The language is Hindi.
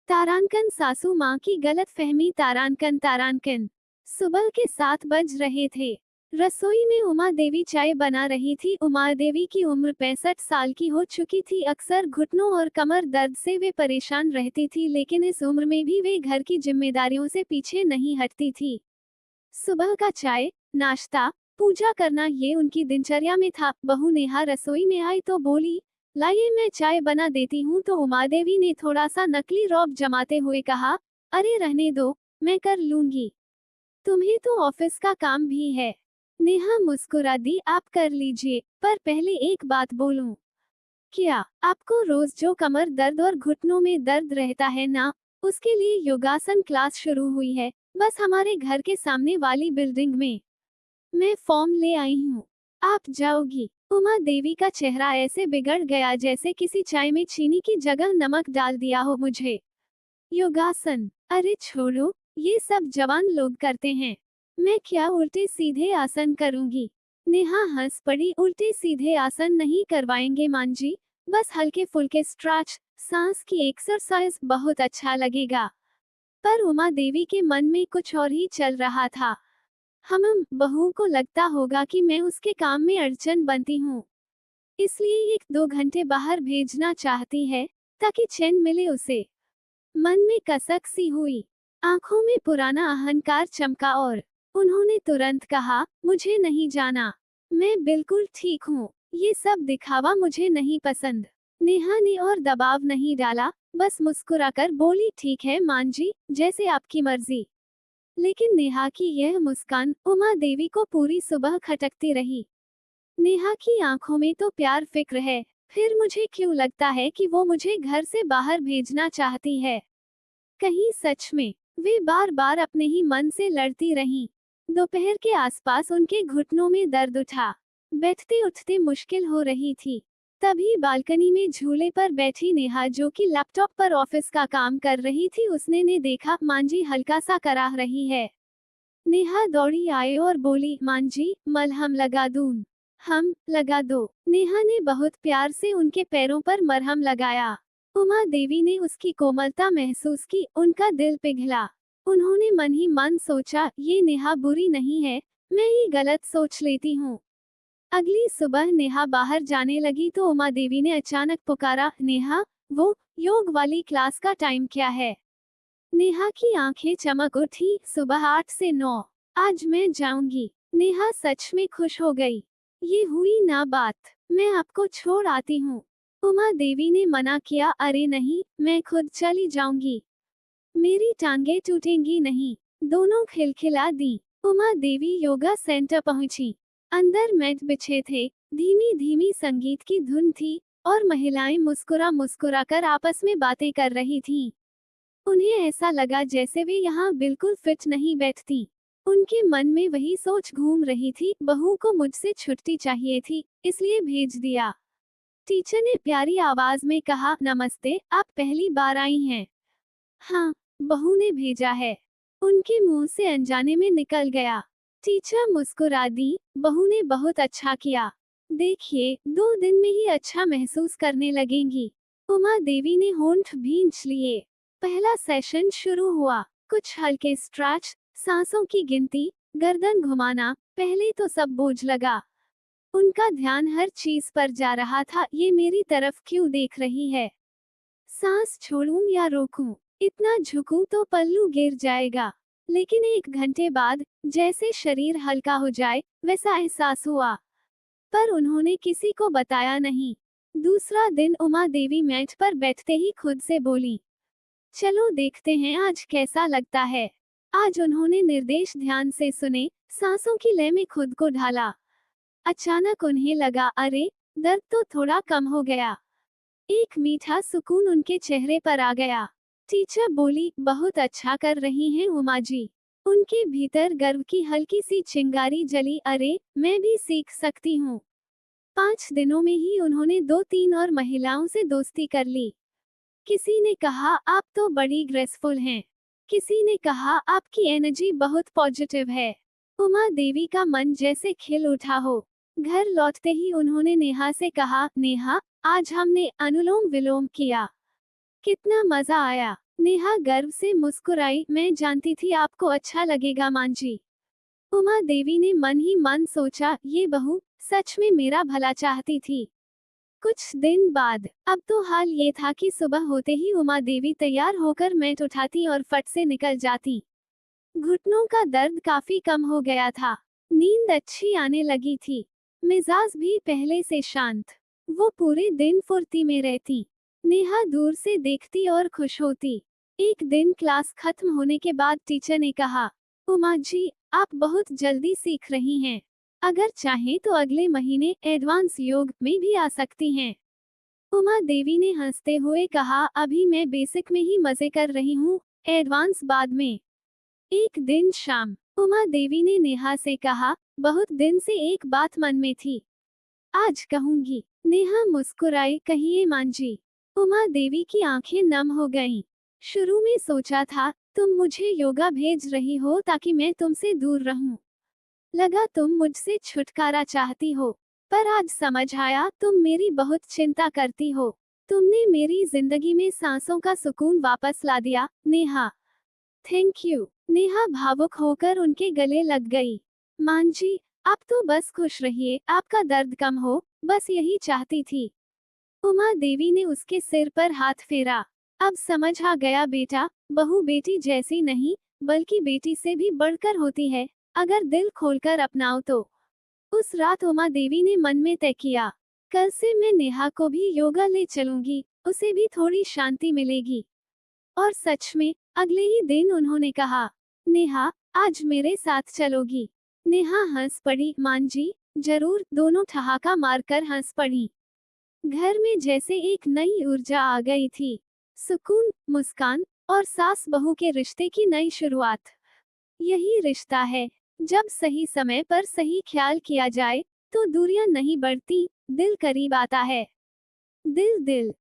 तारांकन सासू माँ की गलतफहमी। तारांकन सुबह के 7 बज रहे थे। रसोई में उमा देवी चाय बना रही थी। उमा देवी की उम्र 65 साल की हो चुकी थी। अक्सर घुटनों और कमर दर्द से वे परेशान रहती थी, लेकिन इस उम्र में भी वे घर की जिम्मेदारियों से पीछे नहीं हटती थी। सुबह का चाय, नाश्ता, पूजा करना, ये उनकी दिनचर्या में था। बहू नेहा रसोई में आई तो बोली, लाइए मैं चाय बना देती हूँ। तो उमादेवी ने थोड़ा सा नकली रौब जमाते हुए कहा, अरे रहने दो, मैं कर लूंगी, तुम्हें तो ऑफिस का काम भी है। नेहा मुस्कुरा दी, आप कर लीजिए, पर पहले एक बात बोलूं, क्या आपको रोज जो कमर दर्द और घुटनों में दर्द रहता है ना, उसके लिए योगासन क्लास शुरू हुई है, बस हमारे घर के सामने वाली बिल्डिंग में। मैं फॉर्म ले आई हूँ, आप जाओगी? उमा देवी का चेहरा ऐसे बिगड़ गया जैसे किसी चाय में चीनी की जगह नमक डाल दिया हो। मुझे योगासन? अरे छोड़ो, ये सब जवान लोग करते हैं, मैं क्या उल्टे सीधे आसन करूंगी? नेहा हंस पड़ी, उल्टे सीधे आसन नहीं करवाएंगे मान जी, बस हल्के फुल्के स्ट्रेच, सांस की एक्सरसाइज, बहुत अच्छा लगेगा। पर उमा देवी के मन में कुछ और ही चल रहा था। हम बहू को लगता होगा कि मैं उसके काम में अड़चन बनती हूँ, इसलिए 1-2 घंटे बाहर भेजना चाहती है, ताकि चैन मिले उसे। मन में कसक सी हुई, आंखों में पुराना अहंकार चमका और उन्होंने तुरंत कहा, मुझे नहीं जाना, मैं बिल्कुल ठीक हूँ, ये सब दिखावा मुझे नहीं पसंद। नेहा ने और दबाव नहीं डाला, बस मुस्कुराकर बोली, ठीक है मान जी, जैसे आपकी मर्जी। लेकिन नेहा की यह मुस्कान उमा देवी को पूरी सुबह खटकती रही। नेहा की आंखों में तो प्यार फिक्र है, फिर मुझे क्यों लगता है कि वो मुझे घर से बाहर भेजना चाहती है? कहीं सच में? वे बार बार अपने ही मन से लड़ती रहीं। दोपहर के आसपास उनके घुटनों में दर्द उठा, बैठते उठते मुश्किल हो रही थी। तभी बालकनी में झूले पर बैठी नेहा, जो कि लैपटॉप पर ऑफिस का काम कर रही थी, उसने ने देखा, मांजी हल्का सा कराह रही है। नेहा दौड़ी आए और बोली, मांजी मलहम लगा दूं? हम लगा दो। नेहा ने बहुत प्यार से उनके पैरों पर मरहम लगाया। उमा देवी ने उसकी कोमलता महसूस की, उनका दिल पिघला। उन्होंने मन ही मन सोचा, ये नेहा बुरी नहीं है, मैं ही गलत सोच लेती हूँ। अगली सुबह नेहा बाहर जाने लगी तो उमा देवी ने अचानक पुकारा, नेहा, वो योग वाली क्लास का टाइम क्या है? नेहा की आंखें चमक उठी, सुबह 8 से 9। आज मैं जाऊंगी। नेहा सच में खुश हो गई। ये हुई ना बात, मैं आपको छोड़ आती हूँ। उमा देवी ने मना किया, अरे नहीं, मैं खुद चली जाऊंगी, मेरी टांगे टूटेंगी नहीं। दोनों खिलखिला दी। उमा देवी योगा सेंटर पहुंची। अंदर मैट बिछे थे, धीमी धीमी संगीत की धुन थी, और महिलाएं मुस्कुरा मुस्कुरा कर आपस में बातें कर रही थीं। उन्हें ऐसा लगा जैसे वे यहाँ बिल्कुल फिट नहीं बैठती। उनके मन में वही सोच घूम रही थी, बहू को मुझसे छुट्टी चाहिए थी, इसलिए भेज दिया। टीचर ने प्यारी आवाज में कहा, नमस्ते, आप पहली बार आई हैं? हाँ, बहू ने भेजा है। उनके मुंह से अनजाने में निकल गया। टीचर मुस्कुरा दी, बहू ने बहुत अच्छा किया। देखिए, 2 दिन में ही अच्छा महसूस करने लगेंगी। उमा देवी ने होंठ भींच लिए। पहला सेशन शुरू हुआ। कुछ हल्के स्ट्रेच, सांसों की गिनती, गर्दन घुमाना, पहले तो सब बोझ लगा। उनका ध्यान हर चीज पर जा रहा था, ये मेरी तरफ क्यों देख रही है? सांस छोड़ूं या रोकूं? इतना झुकूं तो पल्लू गिर जाएगा। लेकिन 1 घंटे बाद, जैसे शरीर हल्का हो जाए, वैसा एहसास हुआ। पर उन्होंने किसी को बताया नहीं। दूसरा दिन उमा देवी मैट पर बैठते ही खुद से बोली, चलो देखते हैं आज कैसा लगता है। आज उन्होंने निर्देश ध्यान से सुने, सांसों की लय में खुद को ढाला। अचानक उन्हें लगा, अरे, दर्द तो थोड़ा कम हो गया। एक मीठा सुकून उनके चेहरे पर आ गया। टीचर बोली, बहुत अच्छा कर रही हैं उमा जी। उनके भीतर गर्व की हल्की सी चिंगारी जली, अरे, मैं भी सीख सकती हूँ। 5 दिनों में ही उन्होंने 2-3 और महिलाओं से दोस्ती कर ली। किसी ने कहा, आप तो बड़ी ग्रेसफुल हैं। किसी ने कहा, आपकी एनर्जी बहुत पॉजिटिव है। उमा देवी का मन जैसे खिल उठा हो। घर लौटते ही उन्होंने नेहा से कहा, नेहा, आज हमने अनुलोम विलोम किया, कितना मजा आया। नेहा गर्व से मुस्कुराई, मैं जानती थी आपको अच्छा लगेगा मां जी। उमा देवी ने मन ही मन सोचा, ये बहू सच में मेरा भला चाहती थी। कुछ दिन बाद अब तो हाल ये था कि सुबह होते ही उमा देवी तैयार होकर मैट उठाती और फट से निकल जाती। घुटनों का दर्द काफी कम हो गया था। नींद अच्छी आने लगी थी। मिजाज भी पहले से शांत। वो पूरे दिन फुर्ती में रहती। नेहा दूर से देखती और खुश होती। एक दिन क्लास खत्म होने के बाद टीचर ने कहा, उमा जी, आप बहुत जल्दी सीख रही हैं। अगर चाहें तो अगले महीने एडवांस योग में भी आ सकती हैं। उमा देवी ने हंसते हुए कहा, अभी मैं बेसिक में ही मजे कर रही हूँ, एडवांस बाद में। एक दिन शाम उमा देवी ने नेहा से कहा, बहुत दिन से एक बात मन में थी, आज कहूंगी। नेहा मुस्कुराई, कहिए मां जी। उमा देवी की आंखें नम हो गईं। शुरू में सोचा था तुम मुझे योगा भेज रही हो ताकि मैं तुमसे दूर रहूं। लगा तुम मुझसे छुटकारा चाहती हो। पर आज समझ आया तुम मेरी बहुत चिंता करती हो। तुमने मेरी जिंदगी में सांसों का सुकून वापस ला दिया, नेहा। Thank you. नेहा भावुक होकर उनके गले लग गई। मां जी, आप तो बस खुश रहिए, आपका दर्द कम हो, बस यही चाहती थी। उमा देवी ने उसके सिर पर हाथ फेरा। अब समझ आ गया बेटा, बहू बेटी जैसी नहीं, बल्कि बेटी से भी बढ़कर होती है, अगर दिल खोलकर अपनाओ तो। उस रात उमा देवी ने मन में तय किया, कल से मैं नेहा को भी योगा ले चलूंगी, उसे भी थोड़ी शांति मिलेगी। और सच में अगले ही दिन उन्होंने कहा, नेहा, आज मेरे साथ चलोगी। नेहा हंस पड़ी, मां जी, जरूर, दोनों ठहाका मारकर हंस पड़ी। घर में जैसे एक नई ऊर्जा आ गई थी। सुकून, मुस्कान और सास बहू के रिश्ते की नई शुरुआत। यही रिश्ता है। जब सही समय पर सही ख्याल किया जाए तो दूरियां नहीं बढ़ती, दिल करीब आता है। दिल दिल